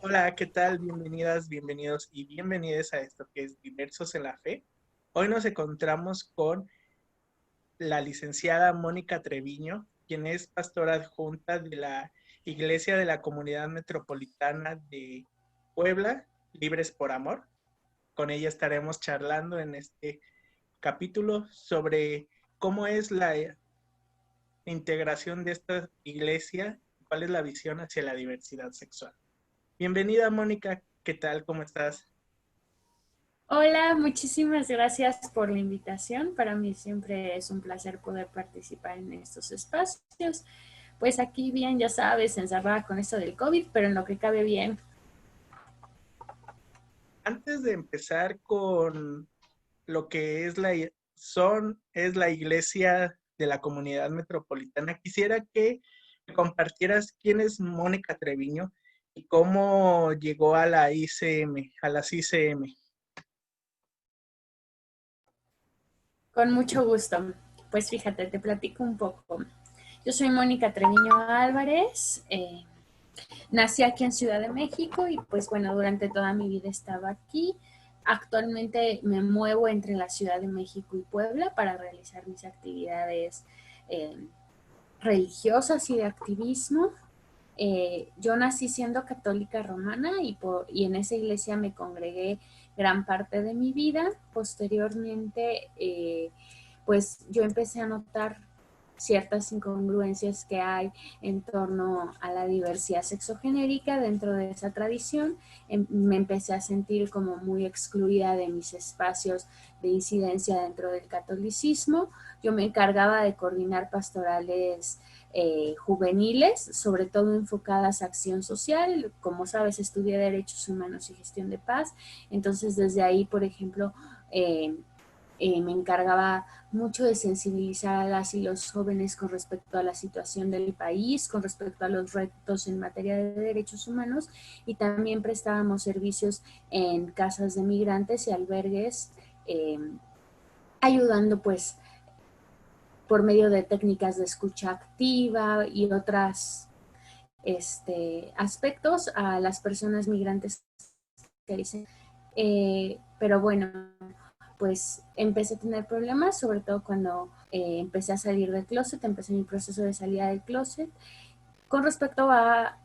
Hola, ¿qué tal? Bienvenidas, bienvenidos y bienvenidas a esto que es Diversos en la Fe. Hoy nos encontramos con la licenciada Mónica Treviño, quien es pastora adjunta de la Iglesia de la Comunidad Metropolitana de Puebla, Libres por Amor. Con ella estaremos charlando en este capítulo sobre cómo es la integración de esta iglesia, cuál es la visión hacia la diversidad sexual. Bienvenida, Mónica, ¿qué tal? ¿Cómo estás? Hola, muchísimas gracias por la invitación. Para mí siempre es un placer poder participar en estos espacios. Pues aquí bien, ya sabes, encerrada con esto del COVID, pero en lo que cabe bien. Antes de empezar con lo que es la iglesia de la comunidad metropolitana, quisiera que compartieras quién es Mónica Treviño y cómo llegó a la ICM, a las ICM. Con mucho gusto. Pues fíjate, te platico un poco. Yo soy Mónica Treviño Álvarez. Nací aquí en Ciudad de México y pues bueno, durante toda mi vida estaba aquí. Actualmente me muevo entre la Ciudad de México y Puebla para realizar mis actividades eh, religiosas y de activismo. Yo nací siendo católica romana y en esa iglesia me congregué gran parte de mi vida. Posteriormente, pues yo empecé a notar ciertas incongruencias que hay en torno a la diversidad sexogenérica dentro de esa tradición. Me empecé a sentir como muy excluida de mis espacios de incidencia dentro del catolicismo. Yo me encargaba de coordinar pastorales juveniles, sobre todo enfocadas a acción social. Como sabes, estudié Derechos Humanos y Gestión de Paz. Entonces, desde ahí, por ejemplo, me encargaba mucho de sensibilizar a las y los jóvenes con respecto a la situación del país, con respecto a los retos en materia de derechos humanos, y también prestábamos servicios en casas de migrantes y albergues, eh, ayudando pues por medio de técnicas de escucha activa y otras aspectos a las personas migrantes que dicen. Pero bueno, pues empecé a tener problemas, sobre todo cuando empecé a salir del closet, empecé mi proceso de salida del closet con respecto a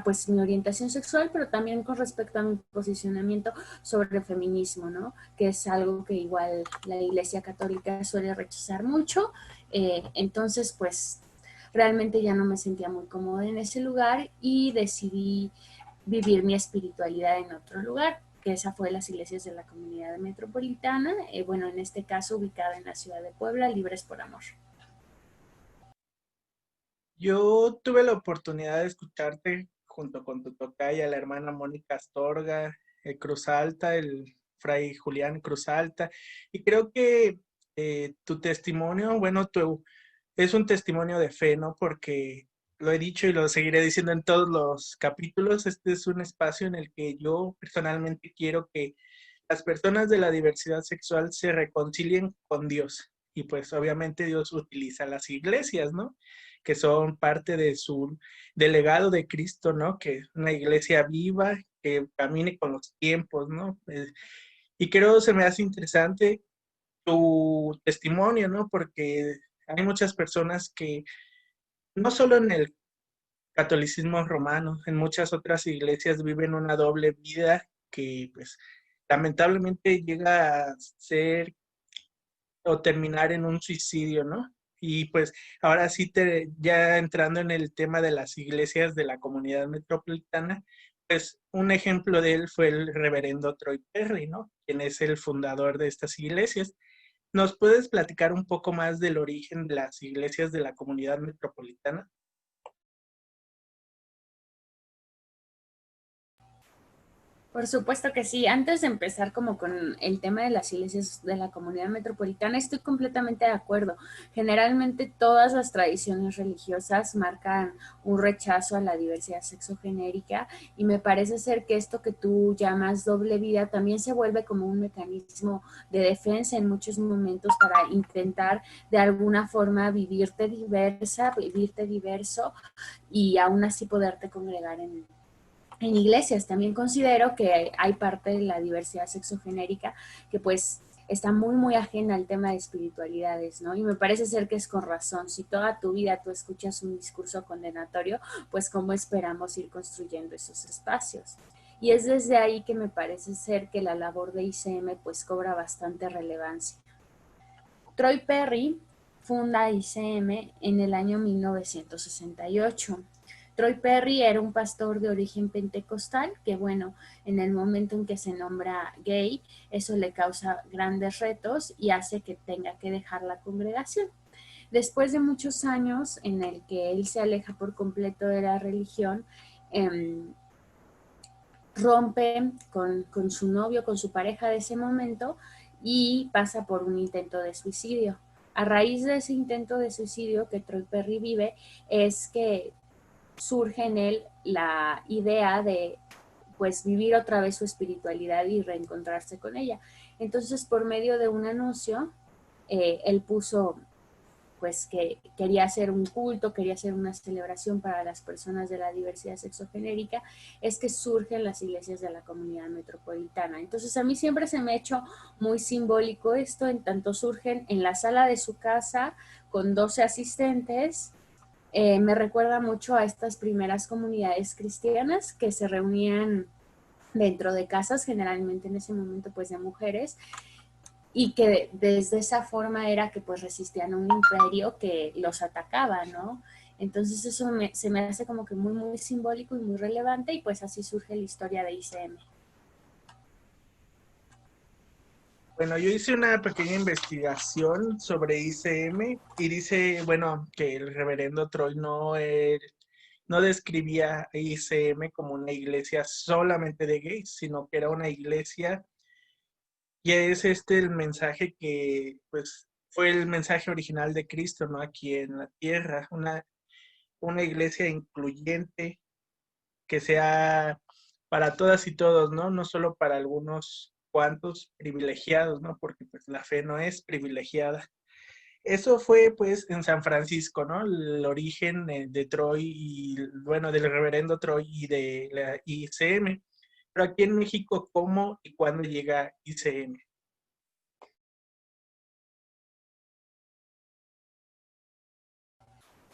pues mi orientación sexual, pero también con respecto a mi posicionamiento sobre el feminismo, ¿no? Que es algo que igual la Iglesia Católica suele rechazar mucho. Entonces, pues realmente ya no me sentía muy cómoda en ese lugar y decidí vivir mi espiritualidad en otro lugar, que esa fue las iglesias de la comunidad metropolitana, bueno, en este caso ubicada en la ciudad de Puebla, Libres por Amor. Yo tuve la oportunidad de escucharte junto con tu tocaya, la hermana Mónica Astorga, el Cruz Alta, el fray Julián Cruz Alta, y creo que tu testimonio, bueno, es un testimonio de fe, ¿no? Porque lo he dicho y lo seguiré diciendo en todos los capítulos, este es un espacio en el que yo personalmente quiero que las personas de la diversidad sexual se reconcilien con Dios. Y pues obviamente Dios utiliza las iglesias, ¿no? Que son parte de del legado de Cristo, ¿no? Que es una iglesia viva, que camine con los tiempos, ¿no? Y creo se me hace interesante tu testimonio, ¿no? Porque hay muchas personas que, no solo en el catolicismo romano, en muchas otras iglesias viven una doble vida que, pues, lamentablemente llega a ser o terminar en un suicidio, ¿no? Y pues ahora sí, ya entrando en el tema de las iglesias de la comunidad metropolitana, pues un ejemplo de él fue el reverendo Troy Perry, ¿no? Quien es el fundador de estas iglesias. ¿Nos puedes platicar un poco más del origen de las iglesias de la comunidad metropolitana? Por supuesto que sí. Antes de empezar como con el tema de las iglesias de la comunidad metropolitana, estoy completamente de acuerdo. Generalmente todas las tradiciones religiosas marcan un rechazo a la diversidad sexogenérica y me parece ser que esto que tú llamas doble vida también se vuelve como un mecanismo de defensa en muchos momentos para intentar de alguna forma vivirte diversa, vivirte diverso y aún así poderte congregar en iglesias. También considero que hay parte de la diversidad sexogenérica que pues está muy, muy ajena al tema de espiritualidades, ¿no? Y me parece ser que es con razón. Si toda tu vida tú escuchas un discurso condenatorio, pues ¿cómo esperamos ir construyendo esos espacios? Y es desde ahí que me parece ser que la labor de ICM pues cobra bastante relevancia. Troy Perry funda ICM en el año 1968. Troy Perry era un pastor de origen pentecostal que, bueno, en el momento en que se nombra gay, eso le causa grandes retos y hace que tenga que dejar la congregación. Después de muchos años en el que él se aleja por completo de la religión, rompe con su novio, con su pareja de ese momento y pasa por un intento de suicidio. A raíz de ese intento de suicidio que Troy Perry vive es que surge en él la idea de pues vivir otra vez su espiritualidad y reencontrarse con ella. Entonces, por medio de un anuncio, él puso pues que quería hacer un culto, quería hacer una celebración para las personas de la diversidad sexogenérica, es que surgen las iglesias de la comunidad metropolitana. Entonces a mí siempre se me ha hecho muy simbólico esto, en tanto surgen en la sala de su casa con 12 asistentes. Me recuerda mucho a estas primeras comunidades cristianas que se reunían dentro de casas, generalmente en ese momento pues de mujeres, y que desde esa forma era que pues resistían a un imperio que los atacaba, ¿no? Entonces eso se me hace como que muy, muy simbólico y muy relevante y pues así surge la historia de ICM. Bueno, yo hice una pequeña investigación sobre ICM y dice, bueno, que el reverendo Troy no describía a ICM como una iglesia solamente de gays, sino que era una iglesia, y es este el mensaje que, pues, fue el mensaje original de Cristo, ¿no? Aquí en la tierra, una iglesia incluyente que sea para todas y todos, ¿no? No solo para algunos cuantos privilegiados, ¿no? Porque pues la fe no es privilegiada. Eso fue pues en San Francisco, ¿no? El origen de Troy y, bueno, del reverendo Troy y de la ICM. Pero aquí en México, ¿cómo y cuándo llega ICM?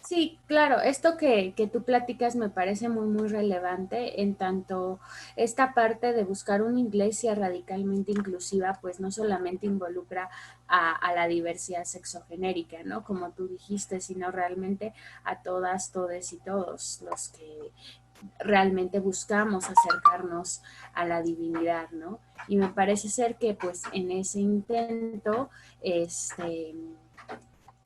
Sí, claro, esto que tú platicas me parece muy, muy relevante en tanto esta parte de buscar una iglesia radicalmente inclusiva, pues no solamente involucra a la diversidad sexogenérica, ¿no? Como tú dijiste, sino realmente a todas, todes y todos los que realmente buscamos acercarnos a la divinidad, ¿no? Y me parece ser que pues en ese intento,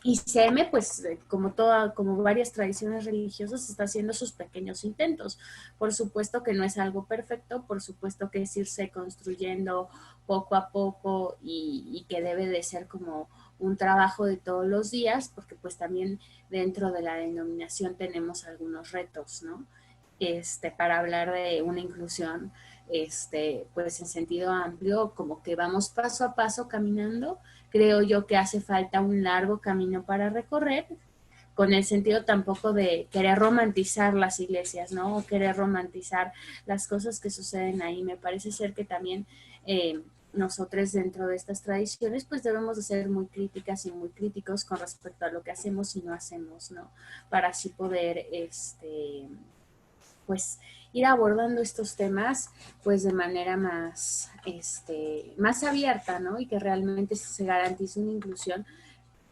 ICM, pues como varias tradiciones religiosas, está haciendo sus pequeños intentos. Por supuesto que no es algo perfecto, por supuesto que es irse construyendo poco a poco y que debe de ser como un trabajo de todos los días, porque pues también dentro de la denominación tenemos algunos retos, ¿no? Para hablar de una inclusión, pues en sentido amplio, como que vamos paso a paso caminando. Creo yo que hace falta un largo camino para recorrer, con el sentido tampoco de querer romantizar las iglesias, ¿no? O querer romantizar las cosas que suceden ahí. Me parece ser que también nosotros dentro de estas tradiciones, pues debemos de ser muy críticas y muy críticos con respecto a lo que hacemos y no hacemos, ¿no? Para así poder, pues ir abordando estos temas pues de manera más, más abierta, ¿no? Y que realmente se garantice una inclusión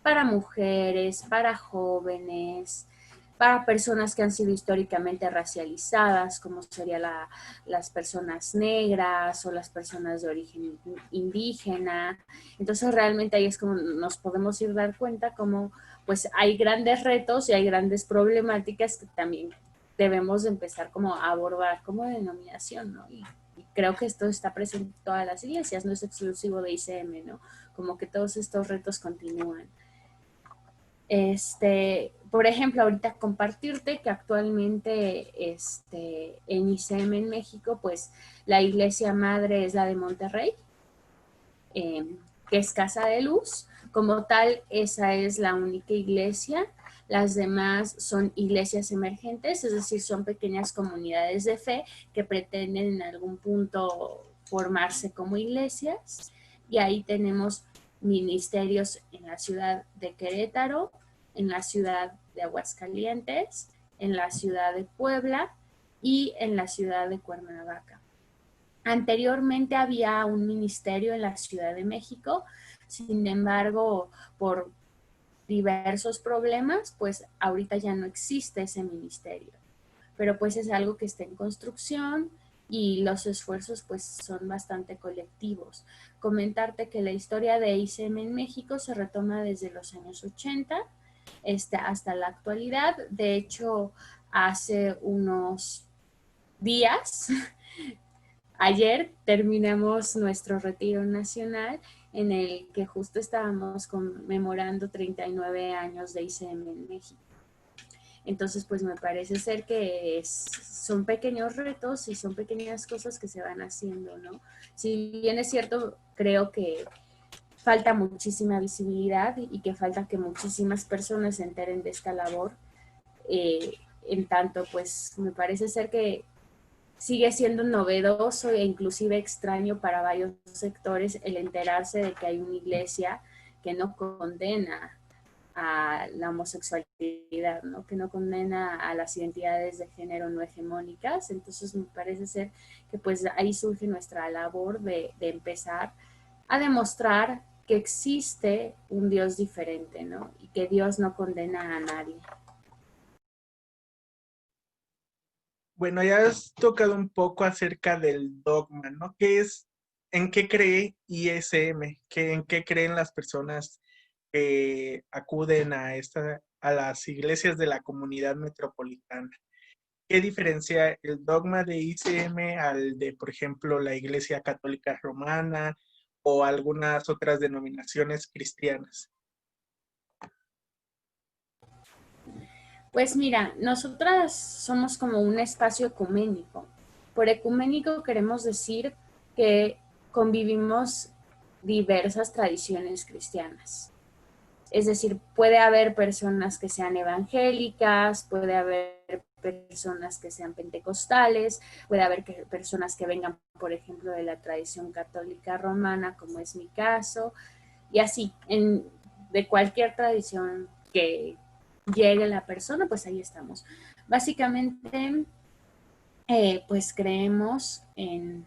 para mujeres, para jóvenes, para personas que han sido históricamente racializadas, como serían las personas negras o las personas de origen indígena. Entonces realmente ahí es como nos podemos ir dar cuenta como pues hay grandes retos y hay grandes problemáticas que también debemos de empezar como a abordar como denominación, ¿no? Y creo que esto está presente en todas las iglesias, no es exclusivo de ICM, ¿no? Como que todos estos retos continúan. Por ejemplo, ahorita compartirte que actualmente en ICM en México, pues la iglesia madre es la de Monterrey, eh, que es Casa de Luz. Como tal, esa es la única iglesia. Las demás son iglesias emergentes, es decir, son pequeñas comunidades de fe que pretenden en algún punto formarse como iglesias. Y ahí tenemos ministerios en la ciudad de Querétaro, en la ciudad de Aguascalientes, en la ciudad de Puebla y en la ciudad de Cuernavaca. Anteriormente había un ministerio en la Ciudad de México, sin embargo, por diversos problemas, pues ahorita ya no existe ese ministerio. Pero pues es algo que está en construcción y los esfuerzos pues son bastante colectivos. Comentarte que la historia de ICM en México se retoma desde los años 80 hasta la actualidad. De hecho, hace unos días, ayer terminamos nuestro retiro nacional en el que justo estábamos conmemorando 39 años de ICM en México. Entonces, pues me parece ser que son pequeños retos y son pequeñas cosas que se van haciendo, ¿no? Si bien es cierto, creo que falta muchísima visibilidad y que falta que muchísimas personas se enteren de esta labor. En tanto, pues me parece ser que sigue siendo novedoso e inclusive extraño para varios sectores el enterarse de que hay una iglesia que no condena a la homosexualidad, ¿no? Que no condena a las identidades de género no hegemónicas. Entonces me parece ser que pues ahí surge nuestra labor de empezar a demostrar que existe un Dios diferente, ¿no? Y que Dios no condena a nadie. Bueno, ya has tocado un poco acerca del dogma, ¿no? ¿Qué es, en qué cree ISM? ¿En qué creen las personas que acuden a las iglesias de la comunidad metropolitana? ¿Qué diferencia el dogma de ICM al de, por ejemplo, la Iglesia Católica Romana o algunas otras denominaciones cristianas? Pues mira, nosotras somos como un espacio ecuménico. Por ecuménico queremos decir que convivimos diversas tradiciones cristianas. Es decir, puede haber personas que sean evangélicas, puede haber personas que sean pentecostales, puede haber personas que vengan, por ejemplo, de la tradición católica romana, como es mi caso, y así, de cualquier tradición que llegue la persona, pues ahí estamos. Básicamente, pues creemos en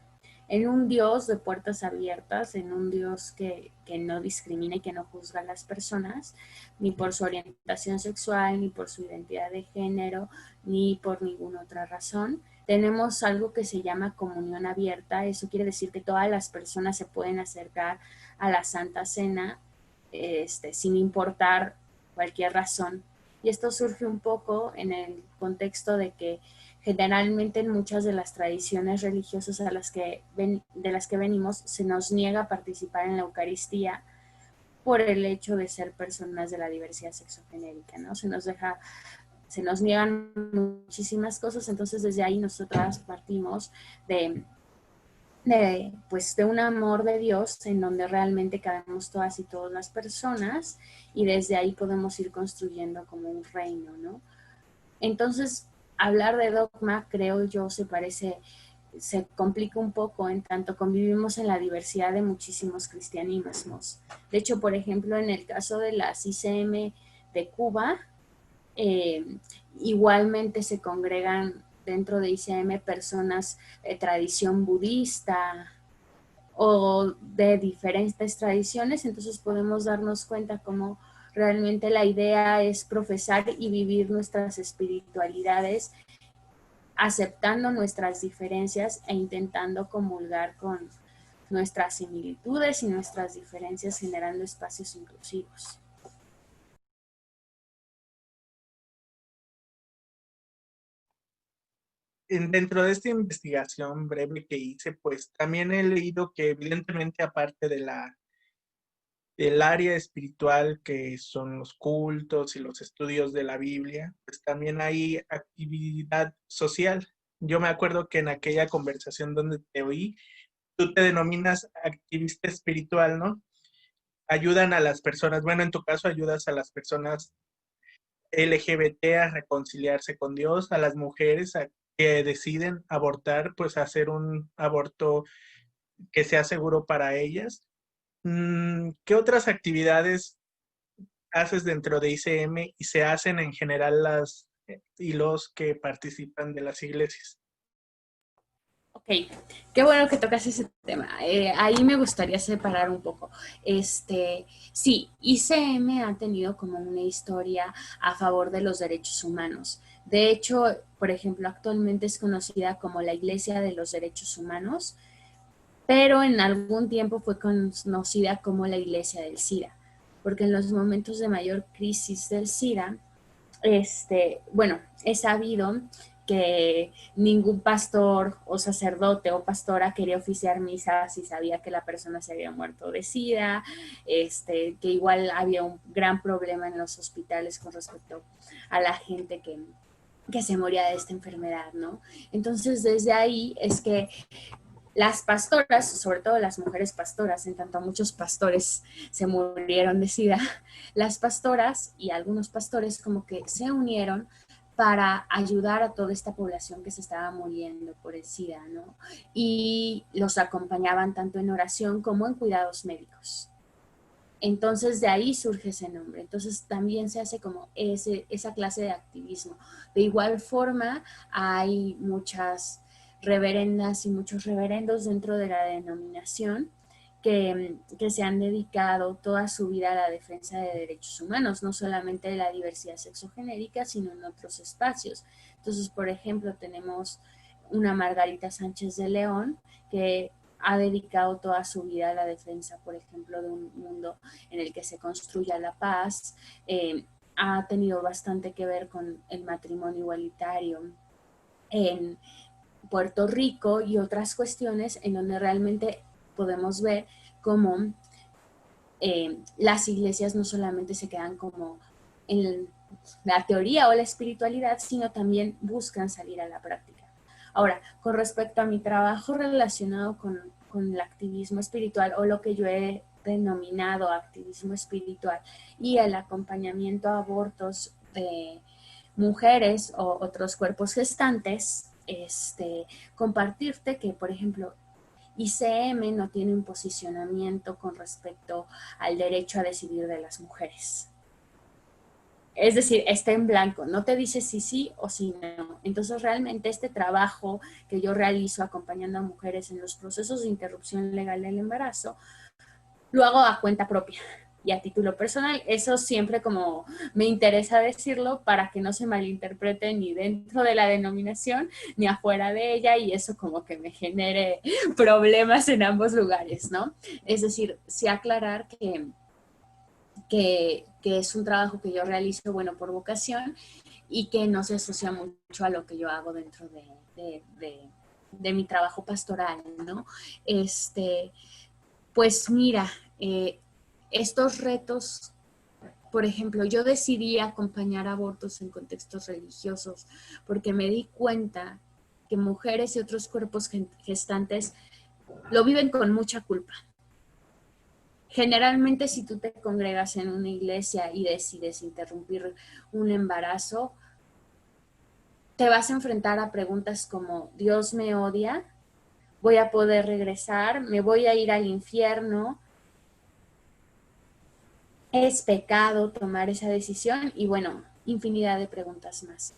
un Dios de puertas abiertas, en un Dios que no discrimina y que no juzga a las personas, ni por su orientación sexual, ni por su identidad de género, ni por ninguna otra razón. Tenemos algo que se llama comunión abierta, eso quiere decir que todas las personas se pueden acercar a la Santa Cena sin importar cualquier razón. Y esto surge un poco en el contexto de que generalmente en muchas de las tradiciones religiosas de las que venimos se nos niega participar en la Eucaristía por el hecho de ser personas de la diversidad sexogenérica, ¿no? Se nos niegan muchísimas cosas, entonces desde ahí nosotras partimos pues de un amor de Dios en donde realmente cabemos todas y todas las personas y desde ahí podemos ir construyendo como un reino, ¿no? Entonces, hablar de dogma, creo yo, se complica un poco en tanto convivimos en la diversidad de muchísimos cristianismos. De hecho, por ejemplo, en el caso de las ICM de Cuba, eh, igualmente se congregan dentro de ICM personas de tradición budista o de diferentes tradiciones, entonces podemos darnos cuenta cómo realmente la idea es profesar y vivir nuestras espiritualidades aceptando nuestras diferencias e intentando comulgar con nuestras similitudes y nuestras diferencias generando espacios inclusivos. Dentro de esta investigación breve que hice, pues también he leído que evidentemente aparte del área espiritual que son los cultos y los estudios de la Biblia, pues también hay actividad social. Yo me acuerdo que en aquella conversación donde te oí, tú te denominas activista espiritual, ¿no? Ayudan a las personas, bueno, en tu caso ayudas a las personas LGBT a reconciliarse con Dios, a las mujeres que deciden abortar, pues hacer un aborto que sea seguro para ellas. ¿Qué otras actividades haces dentro de ICM y se hacen en general las y los que participan de las iglesias? Ok, qué bueno que tocas ese tema. Ahí me gustaría separar un poco. Sí, ICM ha tenido como una historia a favor de los derechos humanos. De hecho, por ejemplo, actualmente es conocida como la Iglesia de los Derechos Humanos, pero en algún tiempo fue conocida como la Iglesia del SIDA, porque en los momentos de mayor crisis del SIDA, bueno, es sabido que ningún pastor o sacerdote o pastora quería oficiar misa si sabía que la persona se había muerto de SIDA, que igual había un gran problema en los hospitales con respecto a la gente que se moría de esta enfermedad, ¿no? Entonces, desde ahí es que las pastoras, sobre todo las mujeres pastoras, en tanto muchos pastores se murieron de SIDA, las pastoras y algunos pastores como que se unieron para ayudar a toda esta población que se estaba muriendo por el SIDA, ¿no? Y los acompañaban tanto en oración como en cuidados médicos. Entonces de ahí surge ese nombre. Entonces también se hace como esa clase de activismo. De igual forma, hay muchas reverendas y muchos reverendos dentro de la denominación que se han dedicado toda su vida a la defensa de derechos humanos, no solamente de la diversidad sexogenérica, sino en otros espacios. Entonces, por ejemplo, tenemos una Margarita Sánchez de León que ha dedicado toda su vida a la defensa, por ejemplo, de un mundo en el que se construya la paz. Ha tenido bastante que ver con el matrimonio igualitario en Puerto Rico y otras cuestiones en donde realmente podemos ver cómo las iglesias no solamente se quedan como en la teoría o la espiritualidad, sino también buscan salir a la práctica. Ahora, con respecto a mi trabajo relacionado con el activismo espiritual o lo que yo he denominado activismo espiritual y el acompañamiento a abortos de mujeres o otros cuerpos gestantes, compartirte que, por ejemplo, ICM no tiene un posicionamiento con respecto al derecho a decidir de las mujeres. Es decir, está en blanco, no te dice si sí o si no. Entonces, realmente este trabajo que yo realizo acompañando a mujeres en los procesos de interrupción legal del embarazo, lo hago a cuenta propia y a título personal. Eso siempre como me interesa decirlo para que no se malinterprete ni dentro de la denominación ni afuera de ella y eso como que me genere problemas en ambos lugares, ¿no? Es decir, sí aclarar que es un trabajo que yo realizo, bueno, por vocación y que no se asocia mucho a lo que yo hago dentro de mi trabajo pastoral, ¿no? Pues mira, estos retos, por ejemplo, yo decidí acompañar abortos en contextos religiosos porque me di cuenta que mujeres y otros cuerpos gestantes lo viven con mucha culpa. Generalmente si tú te congregas en una iglesia y decides interrumpir un embarazo, te vas a enfrentar a preguntas como, ¿Dios me odia? ¿Voy a poder regresar? ¿Me voy a ir al infierno? ¿Es pecado tomar esa decisión? Y bueno, infinidad de preguntas más.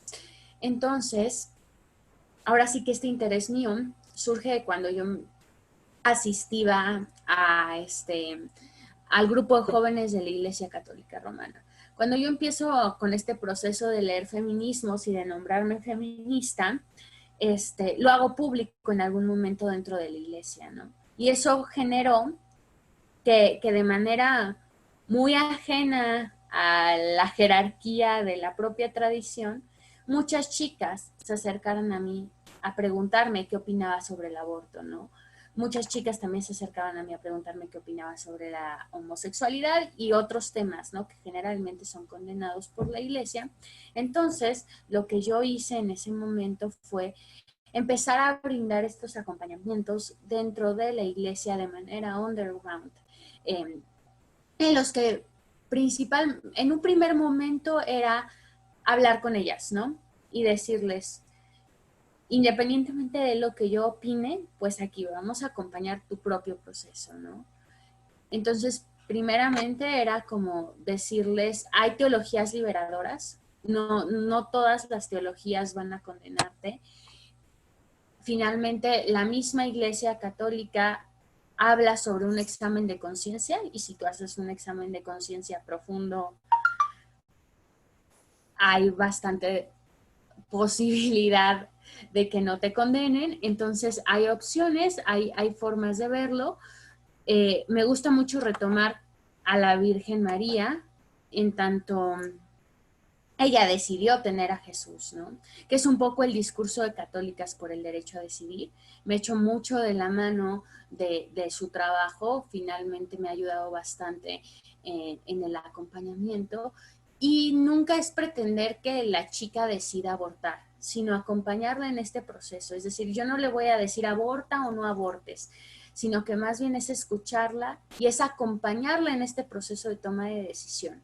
Entonces, ahora sí que este interés mío surge cuando yo asistía al grupo de jóvenes de la Iglesia Católica Romana. Cuando yo empiezo con este proceso de leer feminismos y de nombrarme feminista, lo hago público en algún momento dentro de la iglesia, ¿no? Y eso generó que de manera muy ajena a la jerarquía de la propia tradición, muchas chicas se acercaron a mí a preguntarme qué opinaba sobre el aborto, ¿no? Muchas chicas también se acercaban a mí a preguntarme qué opinaba sobre la homosexualidad y otros temas, ¿no? Que generalmente son condenados por la iglesia. Entonces, lo que yo hice en ese momento fue empezar a brindar estos acompañamientos dentro de la iglesia de manera underground, en los que en un primer momento era hablar con ellas, ¿no? Y decirles, independientemente de lo que yo opine, pues aquí vamos a acompañar tu propio proceso, ¿no? Entonces, primeramente era como decirles, hay teologías liberadoras, no todas las teologías van a condenarte. Finalmente, la misma Iglesia Católica habla sobre un examen de conciencia y si tú haces un examen de conciencia profundo, hay bastante posibilidad de que no te condenen. Entonces, hay opciones, hay formas de verlo. Me gusta mucho retomar a la Virgen María en tanto ella decidió tener a Jesús, ¿no? Que es un poco el discurso de Católicas por el derecho a decidir. Me echo mucho de la mano de su trabajo, finalmente me ha ayudado bastante en el acompañamiento y nunca es pretender que la chica decida abortar, sino acompañarla en este proceso. Es decir, yo no le voy a decir aborta o no abortes, sino que más bien es escucharla y es acompañarla en este proceso de toma de decisión.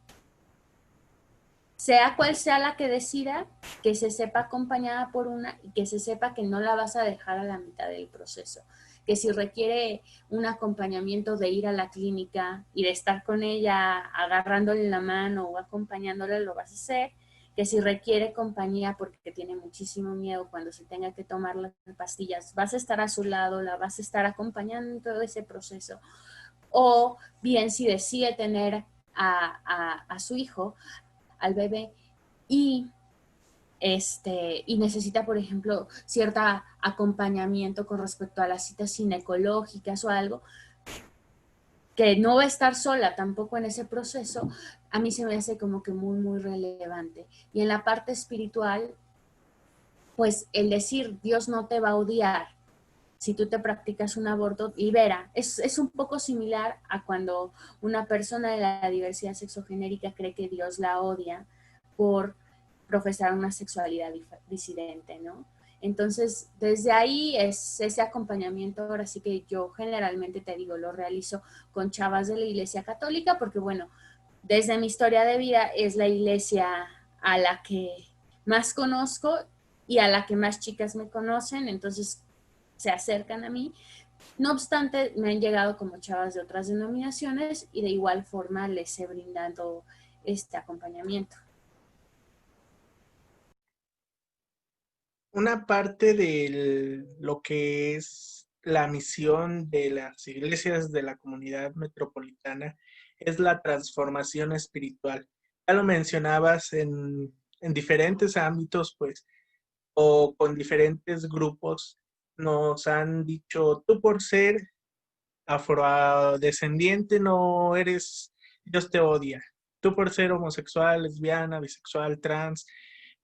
Sea cual sea la que decida, que se sepa acompañada por una y que se sepa que no la vas a dejar a la mitad del proceso. Que si requiere un acompañamiento de ir a la clínica y de estar con ella agarrándole la mano o acompañándola, lo vas a hacer. Que si requiere compañía porque tiene muchísimo miedo cuando se tenga que tomar las pastillas, vas a estar a su lado, la vas a estar acompañando en todo ese proceso. O bien si decide tener a su hijo, al bebé, y y necesita, por ejemplo, cierto acompañamiento con respecto a las citas ginecológicas o algo, que no va a estar sola tampoco en ese proceso, a mí se me hace como que muy, muy relevante. Y en la parte espiritual, pues el decir Dios no te va a odiar si tú te practicas un aborto, libera. Es un poco similar a cuando una persona de la diversidad sexogenérica cree que Dios la odia por profesar una sexualidad disidente, ¿no? Entonces, desde ahí es ese acompañamiento, ahora sí que yo generalmente te digo, lo realizo con chavas de la Iglesia Católica, porque bueno, desde mi historia de vida es la iglesia a la que más conozco y a la que más chicas me conocen, entonces se acercan a mí. No obstante, me han llegado como chavas de otras denominaciones y de igual forma les he brindado este acompañamiento. Una parte de lo que es la misión de las iglesias de la comunidad metropolitana es la transformación espiritual. Ya lo mencionabas en diferentes ámbitos, pues, o con diferentes grupos, nos han dicho, tú por ser afrodescendiente no eres, Dios te odia. Tú por ser homosexual, lesbiana, bisexual, trans,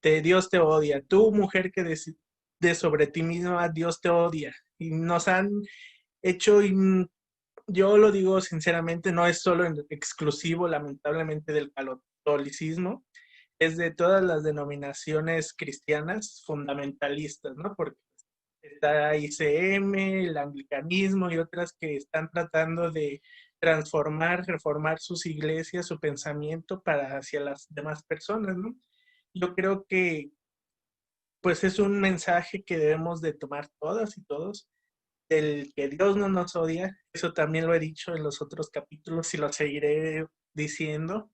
Dios te odia. Tú, mujer que de sobre ti misma, Dios te odia. Y nos han hecho, y yo lo digo sinceramente, no es solo exclusivo, lamentablemente, del catolicismo, es de todas las denominaciones cristianas fundamentalistas, ¿no? Porque está ICM, el anglicanismo y otras que están tratando de transformar, reformar sus iglesias, su pensamiento para hacia las demás personas, ¿no? Yo creo que pues es un mensaje que debemos de tomar todas y todos, el que Dios no nos odia, eso también lo he dicho en los otros capítulos y lo seguiré diciendo,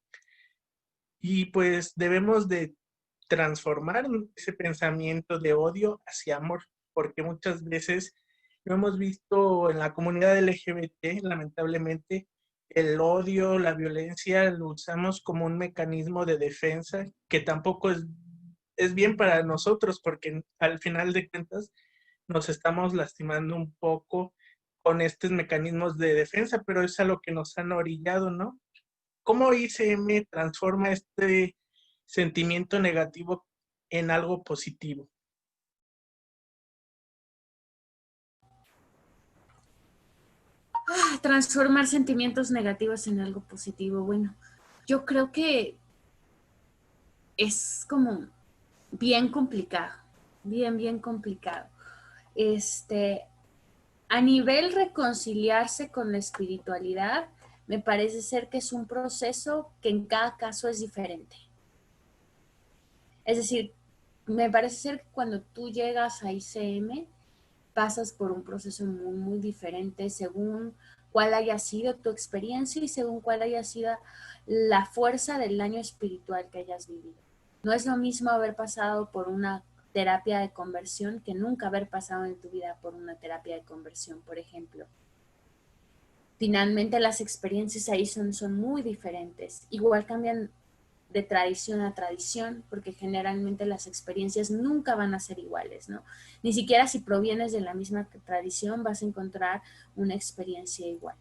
y pues debemos de transformar ese pensamiento de odio hacia amor, porque muchas veces lo hemos visto en la comunidad LGBT, lamentablemente, el odio, la violencia lo usamos como un mecanismo de defensa que tampoco es bien para nosotros, porque al final de cuentas nos estamos lastimando un poco con estos mecanismos de defensa, pero es a lo que nos han orillado, ¿no? ¿Cómo ICM transforma este sentimiento negativo en algo positivo? Transformar sentimientos negativos en algo positivo. Bueno, yo creo que es como bien complicado, bien complicado. Este, a nivel reconciliarse con la espiritualidad, me parece ser que es un proceso que en cada caso es diferente. Es decir, me parece ser que cuando tú llegas a ICM, pasas por un proceso muy, muy diferente según cuál haya sido tu experiencia y según cuál haya sido la fuerza del daño espiritual que hayas vivido. No es lo mismo haber pasado por una terapia de conversión que nunca haber pasado en tu vida por una terapia de conversión, por ejemplo. Finalmente las experiencias ahí son muy diferentes. Igual cambian de tradición a tradición, porque generalmente las experiencias nunca van a ser iguales, ¿no? Ni siquiera si provienes de la misma tradición vas a encontrar una experiencia igual.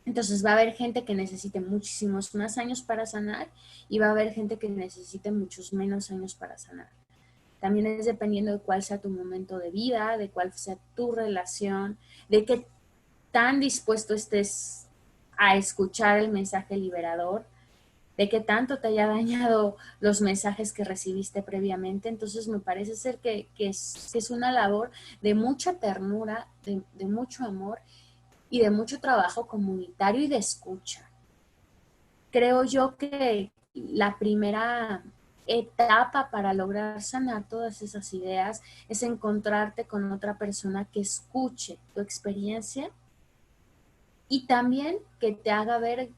Entonces va a haber gente que necesite muchísimos más años para sanar y va a haber gente que necesite muchos menos años para sanar. También es dependiendo de cuál sea tu momento de vida, de cuál sea tu relación, de qué tan dispuesto estés a escuchar el mensaje liberador, de qué tanto te haya dañado los mensajes que recibiste previamente. Entonces me parece ser que es una labor de mucha ternura, de mucho amor y de mucho trabajo comunitario y de escucha. Creo yo que la primera etapa para lograr sanar todas esas ideas es encontrarte con otra persona que escuche tu experiencia y también que te haga ver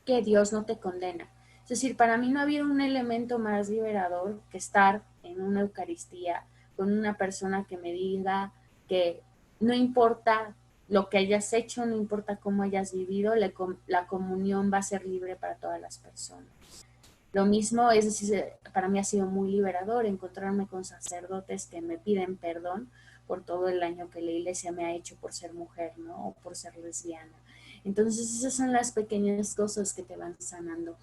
que Dios no te condena. Es decir, para mí no ha habido un elemento más liberador que estar en una Eucaristía con una persona que me diga que no importa lo que hayas hecho, no importa cómo hayas vivido, la comunión va a ser libre para todas las personas. Lo mismo, es decir, para mí ha sido muy liberador encontrarme con sacerdotes que me piden perdón por todo el daño que la iglesia me ha hecho por ser mujer, ¿no? O por ser lesbiana. Entonces esas son las pequeñas cosas que te van sanando.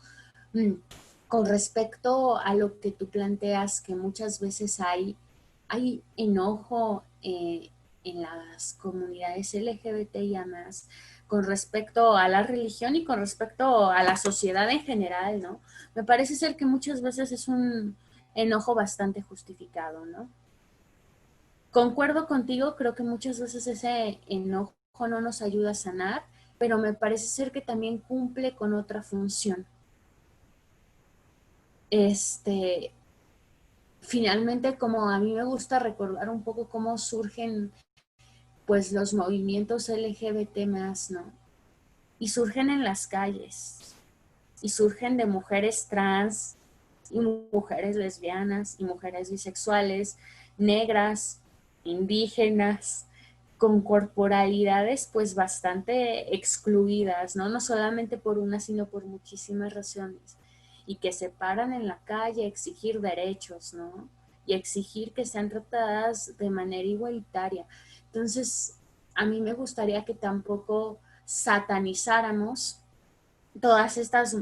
Con respecto a lo que tú planteas, que muchas veces hay enojo en las comunidades LGBTI más con respecto a la religión y con respecto a la sociedad en general, ¿no? Me parece ser que muchas veces es un enojo bastante justificado, ¿no? Concuerdo contigo, creo que muchas veces ese enojo no nos ayuda a sanar, pero me parece ser que también cumple con otra función. Finalmente, como a mí me gusta recordar un poco cómo surgen pues los movimientos LGBT más, ¿no? Y surgen en las calles, y surgen de mujeres trans, y mujeres lesbianas, y mujeres bisexuales, negras, indígenas, con corporalidades pues bastante excluidas, ¿no? No solamente por una, sino por muchísimas razones, y que se paran en la calle a exigir derechos, ¿no? Y exigir que sean tratadas de manera igualitaria. Entonces, a mí me gustaría que tampoco satanizáramos todas estas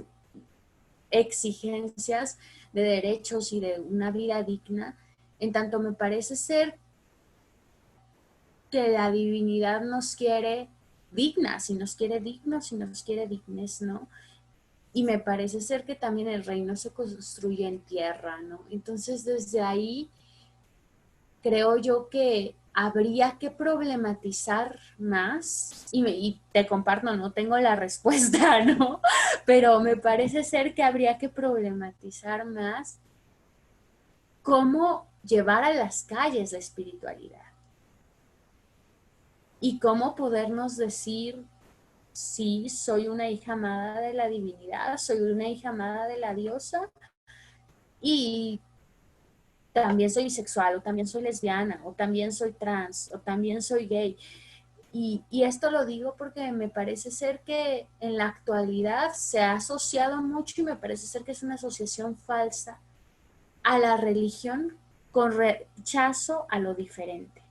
exigencias de derechos y de una vida digna, en tanto me parece ser que la divinidad nos quiere dignas, y nos quiere dignos, y nos quiere dignes, ¿no? Y me parece ser que también el reino se construye en tierra, ¿no? Entonces, desde ahí, creo yo que habría que problematizar más, y te comparto, no tengo la respuesta, ¿no? Pero me parece ser que habría que problematizar más cómo llevar a las calles la espiritualidad y cómo podernos decir, sí, soy una hija amada de la divinidad, soy una hija amada de la diosa y también soy bisexual, o también soy lesbiana, o también soy trans, o también soy gay. Y esto lo digo porque me parece ser que en la actualidad se ha asociado mucho, y me parece ser que es una asociación falsa, a la religión con rechazo a lo diferente.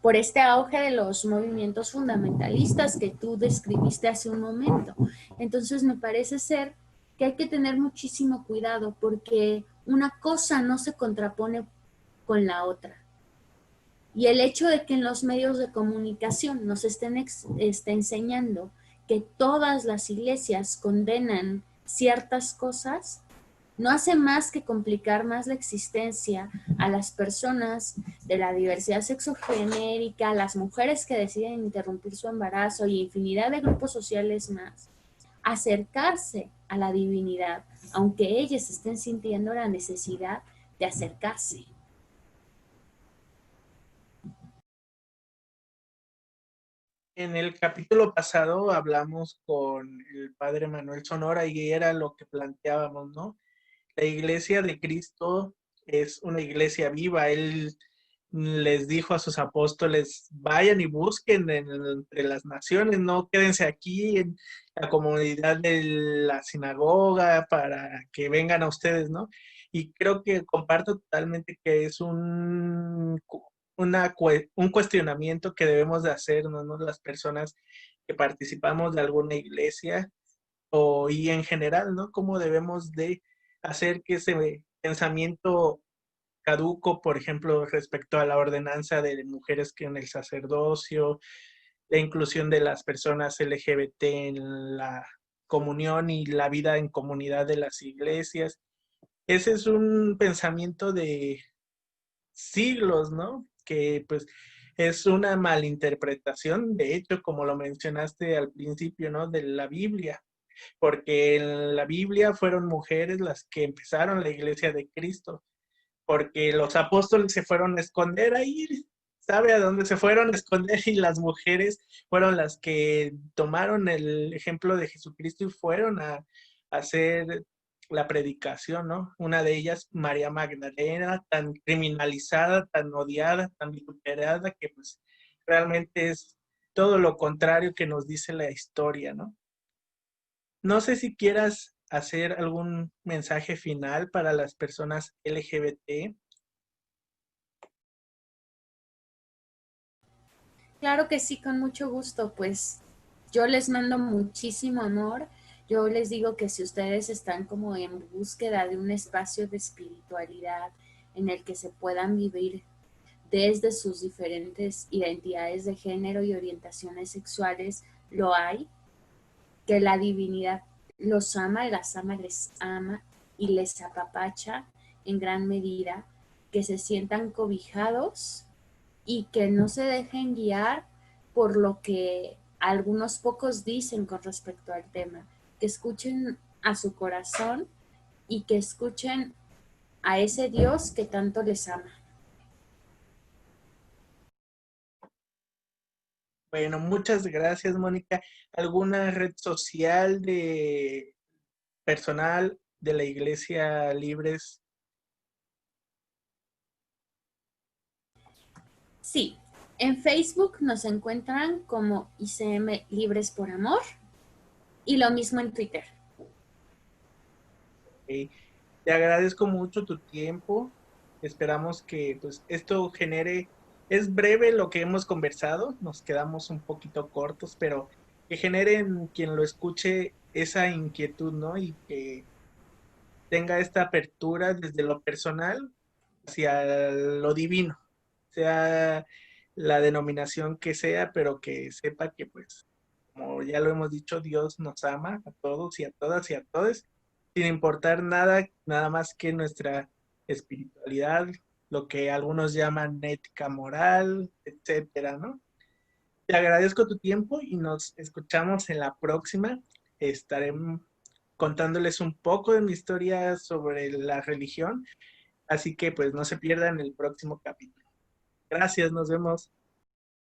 Por este auge de los movimientos fundamentalistas que tú describiste hace un momento. Entonces me parece ser que hay que tener muchísimo cuidado, porque una cosa no se contrapone con la otra. Y el hecho de que en los medios de comunicación nos estén enseñando que todas las iglesias condenan ciertas cosas, no hace más que complicar más la existencia a las personas de la diversidad sexogenérica, a las mujeres que deciden interrumpir su embarazo y infinidad de grupos sociales más, acercarse a la divinidad, aunque ellas estén sintiendo la necesidad de acercarse. En el capítulo pasado hablamos con el padre Manuel Sonora y era lo que planteábamos, ¿no? La iglesia de Cristo es una iglesia viva. Él les dijo a sus apóstoles, vayan y busquen entre las naciones, no quédense aquí en la comunidad de la sinagoga para que vengan a ustedes, ¿no? Y creo que comparto totalmente que es un cuestionamiento que debemos de hacernos, ¿no? Las personas que participamos de alguna iglesia y en general, ¿no? Cómo debemos de hacer que ese pensamiento caduco, por ejemplo, respecto a la ordenanza de mujeres que en el sacerdocio, la inclusión de las personas LGBT en la comunión y la vida en comunidad de las iglesias. Ese es un pensamiento de siglos, ¿no? Que pues es una malinterpretación, de hecho, como lo mencionaste al principio, ¿no? De la Biblia, porque en la Biblia fueron mujeres las que empezaron la iglesia de Cristo, porque los apóstoles se fueron a esconder ahí, ¿sabe a dónde se fueron a esconder? Y las mujeres fueron las que tomaron el ejemplo de Jesucristo y fueron a hacer la predicación, ¿no? Una de ellas, María Magdalena, tan criminalizada, tan odiada, tan vituperada, que pues realmente es todo lo contrario que nos dice la historia, ¿no? No sé si quieras hacer algún mensaje final para las personas LGBT. Claro que sí, con mucho gusto, pues yo les mando muchísimo amor. Yo les digo que si ustedes están como en búsqueda de un espacio de espiritualidad en el que se puedan vivir desde sus diferentes identidades de género y orientaciones sexuales, lo hay, que la divinidad los ama, las ama, les ama y les apapacha en gran medida, que se sientan cobijados y que no se dejen guiar por lo que algunos pocos dicen con respecto al tema, que escuchen a su corazón y que escuchen a ese Dios que tanto les ama. Bueno, muchas gracias, Mónica. ¿Alguna red social de personal de la Iglesia Libres? Sí, en Facebook nos encuentran como ICM Libres por Amor y lo mismo en Twitter. Eh, Te agradezco mucho tu tiempo. Esperamos que pues esto genere, es breve lo que hemos conversado, nos quedamos un poquito cortos, pero que genere en quien lo escuche esa inquietud, ¿no? Y que tenga esta apertura desde lo personal hacia lo divino, sea la denominación que sea, pero que sepa que pues, como ya lo hemos dicho, Dios nos ama a todos y a todas y a todos, sin importar nada, nada más que nuestra espiritualidad, lo que algunos llaman ética moral, etcétera, ¿no? Te agradezco tu tiempo y nos escuchamos en la próxima. Estaré contándoles un poco de mi historia sobre la religión, así que pues no se pierdan el próximo capítulo. Gracias, nos vemos.